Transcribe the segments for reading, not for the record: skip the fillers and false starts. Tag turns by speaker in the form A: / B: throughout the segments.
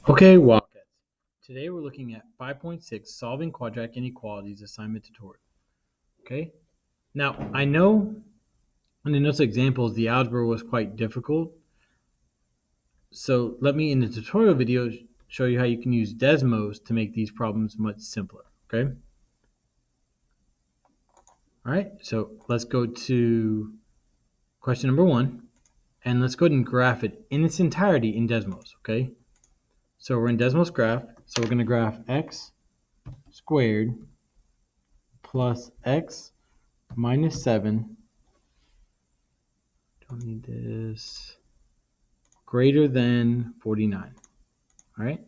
A: Okay, Wildcats. Today we're looking at 5.6 Solving Quadratic Inequalities Assignment Tutorial. Okay, now I know in the notes examples the algebra was quite difficult, so let me in the tutorial video show you how you can use Desmos to make these problems much simpler. Okay, alright, so let's go to question number 1 and let's go ahead and graph it in its entirety in Desmos. Okay, so we're in Desmos graph, so we're going to graph x squared plus x minus 7, don't need this, greater than 49. All right.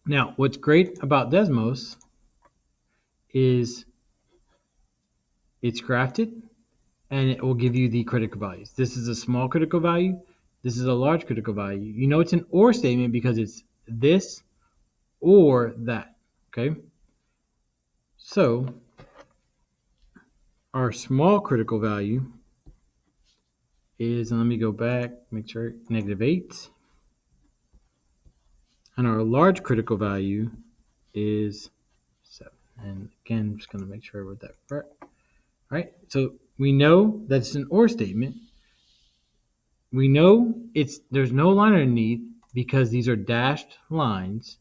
A: Now, what's great about Desmos is it's graphed and it will give you the critical values. This is a small critical value. This is a large critical value. You know it's an or statement because it's this or that. Okay. So our small critical value is, and let me go back, make sure, -8. And our large critical value is 7. And again, I'm just going to make sure I wrote that correct. All right, so we know that it's an or statement. We know there's no line underneath because these are dashed lines.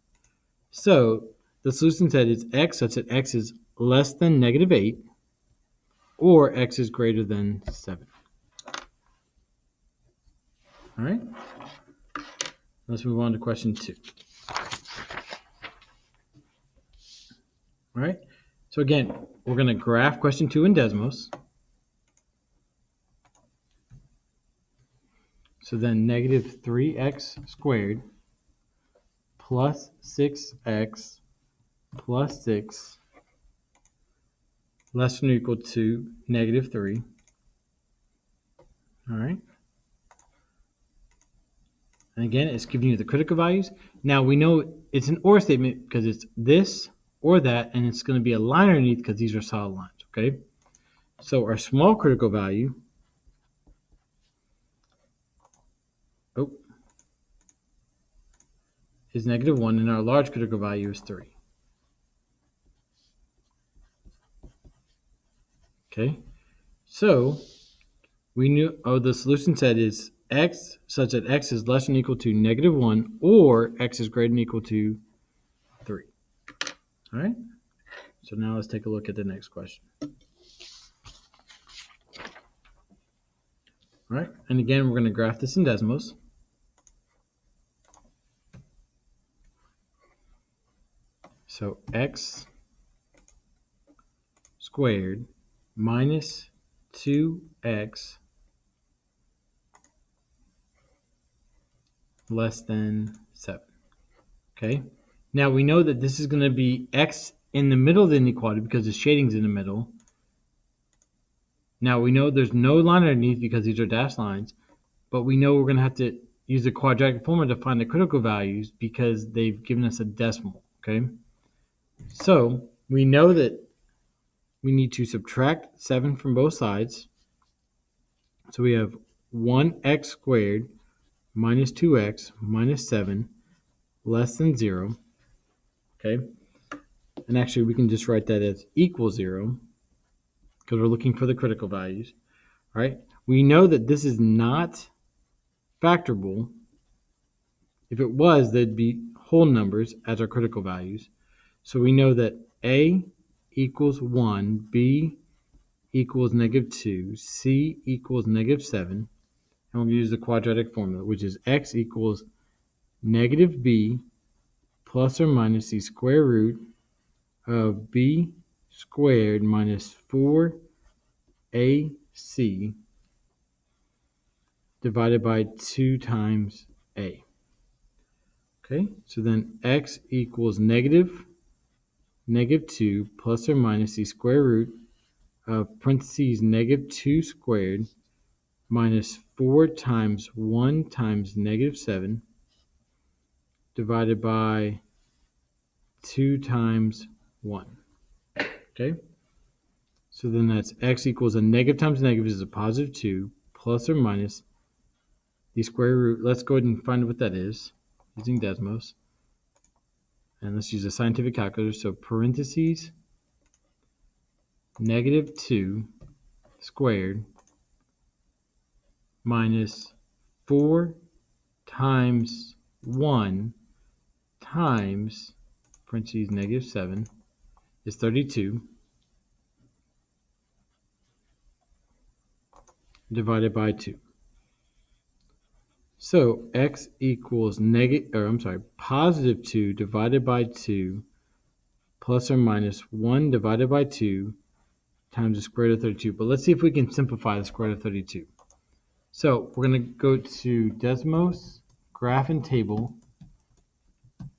A: So the solution said it's x such that x is less than -8 or x is greater than 7. All right, let's move on to question 2. All right, so again, we're going to graph question 2 in Desmos. So then -3x squared plus 6x plus 6 less than or equal to -3. All right. And again, it's giving you the critical values. Now we know it's an or statement because it's this or that, and it's going to be a line underneath because these are solid lines. Okay. So our small critical value, is -1, and our large critical value is 3. Okay. So we knew, the solution set is x such that x is less than or equal to -1 or x is greater than or equal to 3. All right. So now let's take a look at the next question. All right. And again, we're going to graph this in Desmos. So x squared minus 2x less than 7. Okay. Now we know that this is going to be x in the middle of the inequality because the shading's in the middle. Now we know there's no line underneath because these are dashed lines, but we know we're going to have to use the quadratic formula to find the critical values because they've given us a decimal. Okay. So we know that we need to subtract 7 from both sides. So we have 1x squared minus 2x minus 7 less than 0. Okay. And actually, we can just write that as equals 0 because we're looking for the critical values. All right. We know that this is not factorable. If it was, they'd be whole numbers as our critical values. So we know that a equals 1, b equals -2, c equals -7, and we'll use the quadratic formula, which is x equals -b plus or minus the square root of b squared minus 4ac divided by 2 times a. Okay, so then x equals -2 plus or minus the square root of parentheses -2 squared minus 4 times 1 times -7 divided by 2 times 1. Okay, so then that's x equals a negative times negative is a positive 2 plus or minus the square root. Let's go ahead and find what that is. using Desmos. And let's use a scientific calculator. So parentheses, -2 squared minus 4 times 1 times, parentheses, -7 is 32 divided by 2. So x equals positive 2 divided by 2 plus or minus 1 divided by 2 times the square root of 32. But let's see if we can simplify the square root of 32. So we're going to go to Desmos, graph and table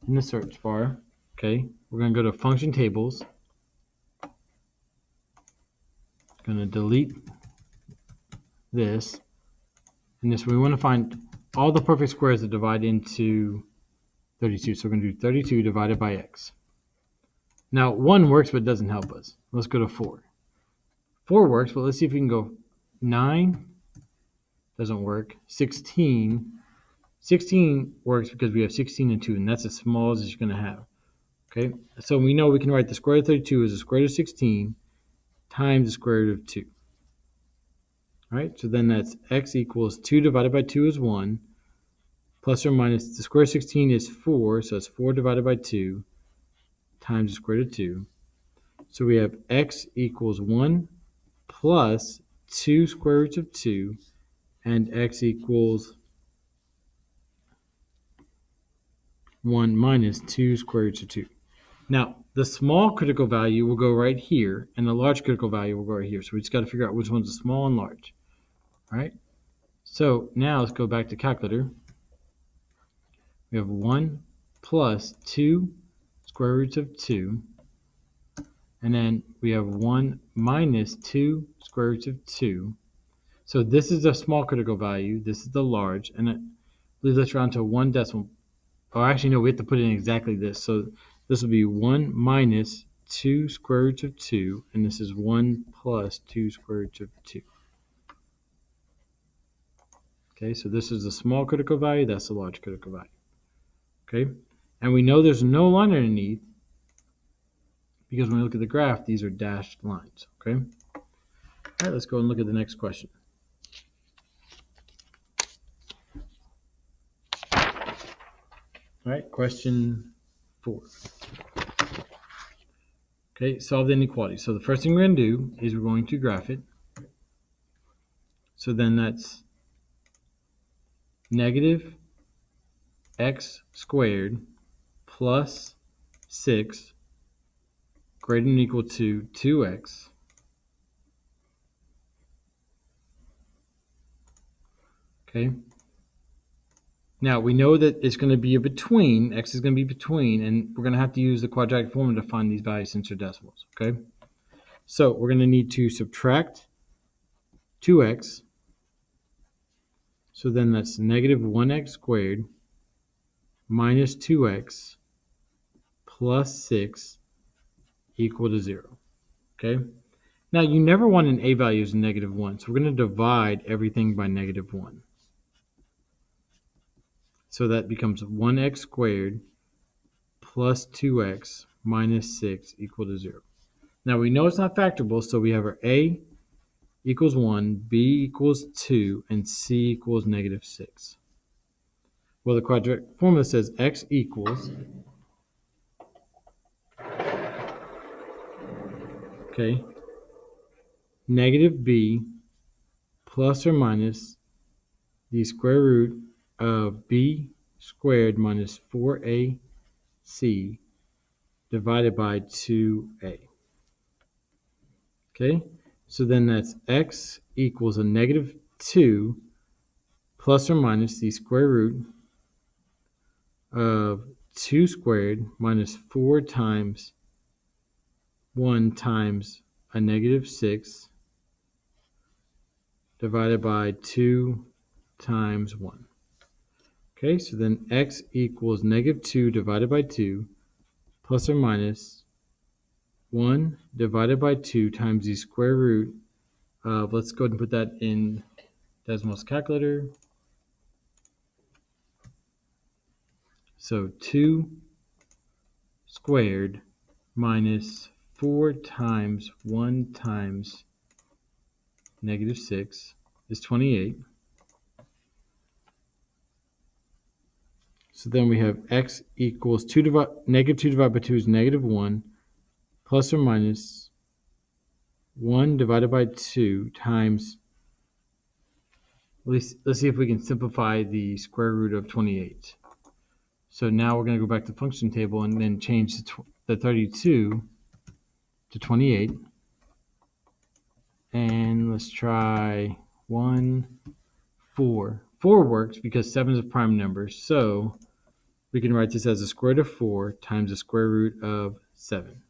A: in the search bar. Okay, we're going to go to function tables. Going to delete this. And this, we want to find all the perfect squares that divide into 32. So we're going to do 32 divided by x. Now 1 works but doesn't help us. Let's go to 4. 4 works, but let's see if we can go 9. Doesn't work. 16. 16 works because we have 16 and 2, and that's as small as you're going to have. Okay, so we know we can write the square root of 32 as the square root of 16 times the square root of 2. All right, so then that's x equals 2 divided by 2 is 1, plus or minus the square root of 16 is 4, so that's 4 divided by 2 times the square root of 2. So we have x equals 1 plus 2 square roots of 2, and x equals 1 minus 2 square roots of 2. Now, the small critical value will go right here, and the large critical value will go right here. So we just got to figure out which one's the small and large. All right? So now let's go back to calculator. We have 1 plus 2 square roots of 2. And then we have 1 minus 2 square roots of 2. So this is the small critical value. This is the large. And it leaves us around to 1 decimal. Oh, actually, no, we have to put in exactly this. So this will be 1 minus 2 square roots of 2. And this is 1 plus 2 square roots of 2. Okay, so this is the small critical value. That's the large critical value. Okay, and we know there's no line underneath because when we look at the graph, these are dashed lines. Okay, all right, let's go and look at the next question. All right, question 4. Okay, solve the inequality. So the first thing we're going to do is we're going to graph it. So then that's negative x squared plus 6 greater than or equal to 2x okay. Now we know that it's going to be a between, x is going to be between, and we're going to have to use the quadratic formula to find these values since they're decimals, okay? So we're going to need to subtract 2x, so then that's negative 1x squared minus 2x plus 6 equal to 0, okay? Now you never want an a value as negative 1, so we're going to divide everything by negative 1. So that becomes 1x squared plus 2x minus 6 equal to 0. Now we know it's not factorable, so we have our a equals 1, b equals 2, and c equals negative 6. Well, the quadratic formula says x equals, okay, negative b plus or minus the square root of b squared minus 4ac divided by 2a. Okay, so then that's x equals a negative 2 plus or minus the square root of 2 squared minus 4 times 1 times a negative 6 divided by 2 times 1. Okay, so then x equals negative 2 divided by 2 plus or minus 1 divided by 2 times the square root of, let's go ahead and put that in Desmos calculator. So 2 squared minus 4 times 1 times negative 6 is 28. So then we have x equals negative 2 divided by 2 is negative 1 plus or minus 1 divided by 2 times, let's see if we can simplify the square root of 28. So now we're going to go back to the function table and then change the 32 to 28. And let's try 1, 4. 4 works because 7 is a prime number. So we can write this as the square root of 4 times the square root of 7.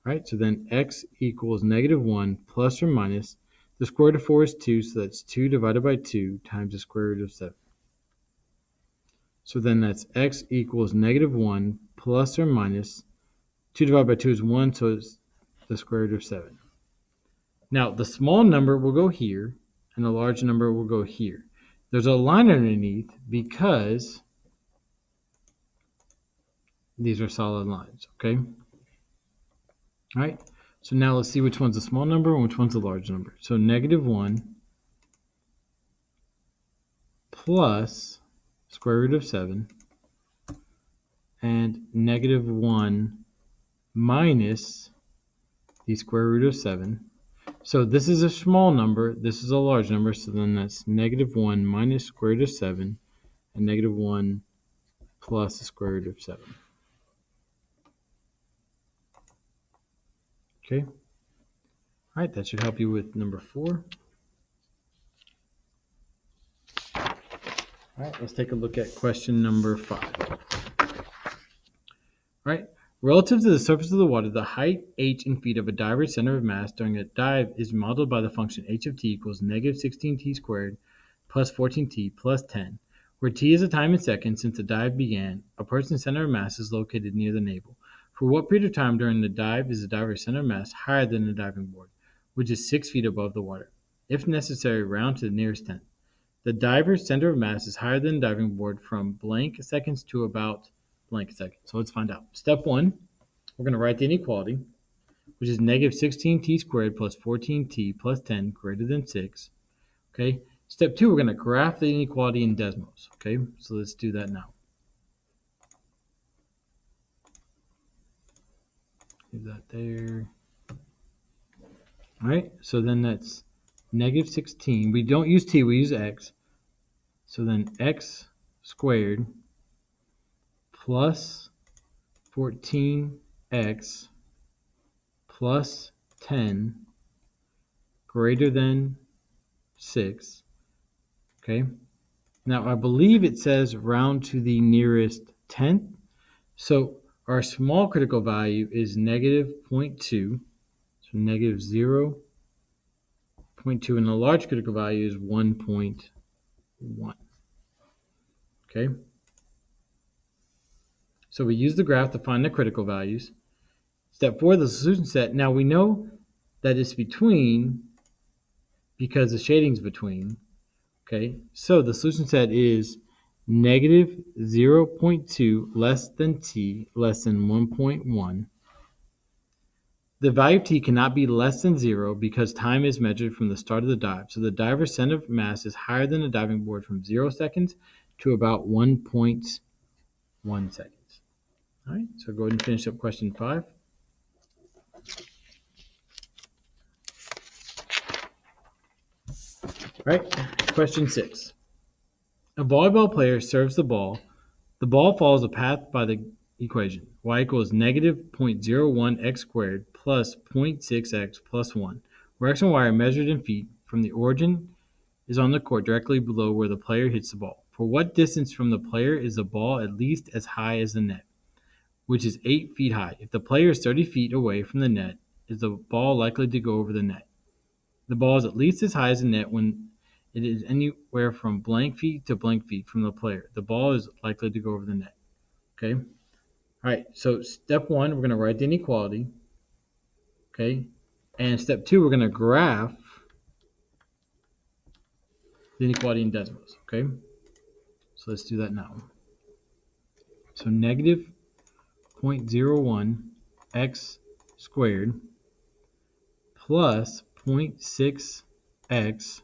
A: Right? So then x equals negative 1 plus or minus, the square root of 4 is 2, so that's 2 divided by 2 times the square root of 7. So then that's x equals negative 1 plus or minus, 2 divided by 2 is 1, so it's the square root of 7. Now, the small number will go here, and the large number will go here. There's a line underneath because these are solid lines, okay? All right, so now let's see which one's a small number and which one's a large number. So negative 1 plus square root of 7 and negative 1 minus the square root of 7. So this is a small number, this is a large number, so then that's negative 1 minus square root of 7 and negative 1 plus the square root of 7. Okay. All right, that should help you with number 4. All right, let's take a look at question number 5. All right, relative to the surface of the water, the height, h, in feet of a diver's center of mass during a dive is modeled by the function h of t equals negative 16t squared plus 14t plus 10, where t is the time in seconds since the dive began. A person's center of mass is located near the navel. For what period of time during the dive is the diver's center of mass higher than the diving board, which is 6 feet above the water? If necessary, round to the nearest tenth. The diver's center of mass is higher than the diving board from blank seconds to about blank seconds. So let's find out. Step 1, we're going to write the inequality, which is negative 16t squared plus 14t plus 10 greater than 6. Okay. Step 2, we're going to graph the inequality in Desmos. Okay, so let's do that now. Leave that there. All right, so then that's negative 16. We don't use t, we use x. So then x squared plus 14x plus 10 greater than 6. Okay. Now, I believe it says round to the nearest tenth. So our small critical value is negative 0.2. So negative 0.2. And the large critical value is 1.1. Okay. So we use the graph to find the critical values. Step 4, the solution set. Now we know that it's between because the shading's between. Okay, so the solution set is negative 0.2 less than t less than 1.1. The value of t cannot be less than 0 because time is measured from the start of the dive. So the diver's center of mass is higher than the diving board from 0 seconds to about 1.1 seconds. All right, so go ahead and finish up question 5. All right, question 6. A volleyball player serves the ball. The ball follows a path by the equation. Y equals negative 0.01x squared plus 0.6x plus 1, where x and y are measured in feet from the origin is on the court directly below where the player hits the ball. For what distance from the player is the ball at least as high as the net, which is 8 feet high? If the player is 30 feet away from the net, is the ball likely to go over the net? The ball is at least as high as the net when it is anywhere from blank feet to blank feet from the player. The ball is likely to go over the net. Okay. All right. So step 1, we're going to write the inequality. Okay. And step 2, we're going to graph the inequality in Desmos. Okay. So let's do that now. So negative 0.01 x squared plus 0.6 x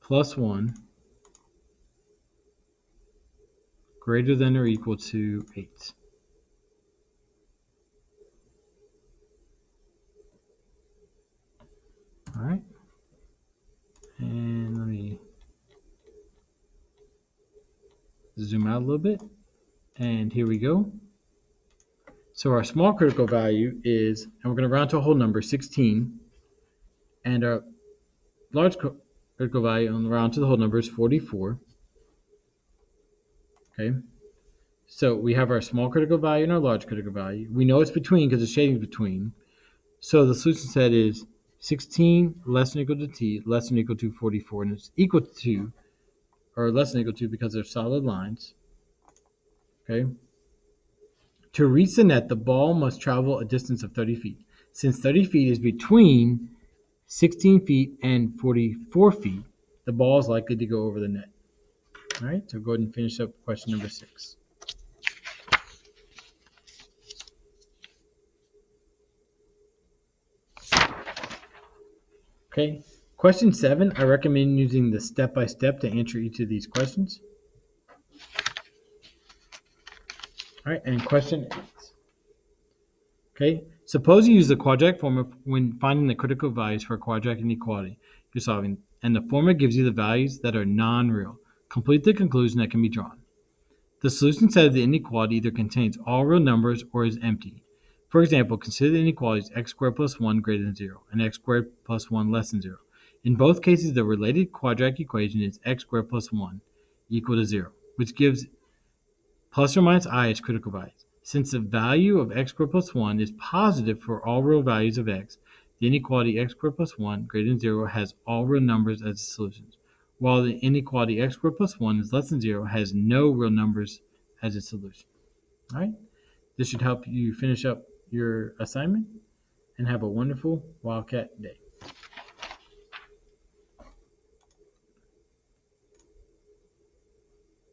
A: plus 1 greater than or equal to 8. All right. And let me zoom out a little bit. And here we go. So our small critical value is, and we're going to round to a whole number, 16. And our large critical value on the round to the whole number is 44. Okay. So we have our small critical value and our large critical value. We know it's between because the shading is between. So the solution set is 16 less than or equal to t less than or equal to 44. And it's equal to, or less than or equal to, because they're solid lines. Okay. To reach the net, the ball must travel a distance of 30 feet. Since 30 feet is between 16 feet and 44 feet, the ball is likely to go over the net. All right, so go ahead and finish up question number 6. Okay, question 7, I recommend using the step-by-step to answer each of these questions. All right, and question 8. Okay, suppose you use the quadratic formula when finding the critical values for a quadratic inequality you're solving, and the formula gives you the values that are non-real. Complete the conclusion that can be drawn. The solution set of the inequality either contains all real numbers or is empty. For example, consider the inequalities x squared plus 1 greater than 0 and x squared plus 1 less than 0. In both cases, the related quadratic equation is x squared plus 1 equal to 0, which gives plus or minus I as critical values. Since the value of x squared plus 1 is positive for all real values of x, the inequality x squared plus 1 greater than 0 has all real numbers as solutions, while the inequality x squared plus 1 is less than 0 has no real numbers as its solution. All right, this should help you finish up your assignment and have a wonderful Wildcat day.